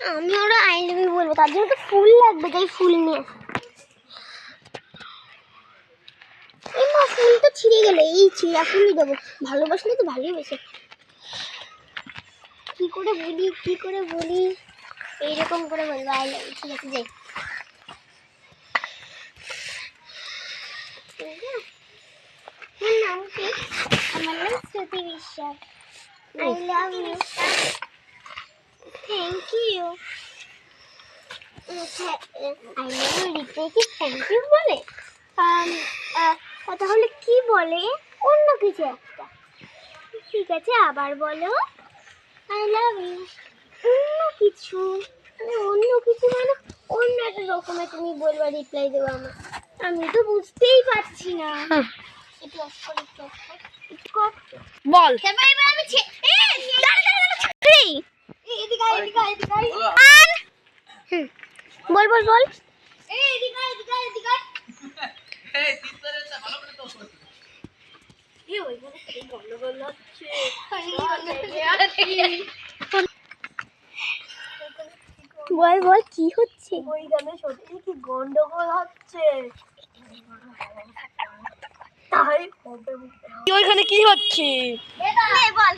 আমি ওরা I love you বলবো, তার জন্য তো ফুল লাগবে, তাই ফুল নিয়ে এই মা ফুল তো ছিঁড়ে গেলে, এই ছিঁড়া ফুলই দেবো, ভালোবাসলে তো ভালোবাসে। কি করে বলি এইরকম করে বলবো আই লাভ ইউ। ঠিক আছে যাই। আমার নাম কি? আমার নাম Shruti Biswas. I love you. Thank you. I love you লিখতে কি থ্যাংক ইউ বলে? তাহলে কি বলে? অন্য কিছু একটা। ঠিক আছে আবার বলো আই লাভ ইউ। অন্য কিছু মানে অন্য একটা রকমের তুমি বলবা, রিপ্লাই দেবো আমার। আমি তো বুঝতেই পারছি না। একটু অফ কর। বল। এবার আমি বল বল বল। বল বল কি হচ্ছে? ওইখানে সত্যি কি গন্ডগোল হচ্ছে? তাই ওইখানে কি হচ্ছে? বল।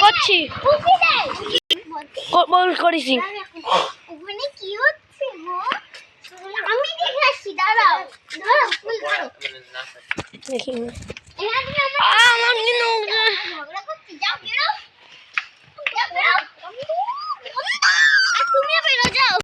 করছি বল করিস। ওখানে কি হচ্ছে গো? আমি দেখে আসছি, দাঁড়াও ফুল ধরো। দেখি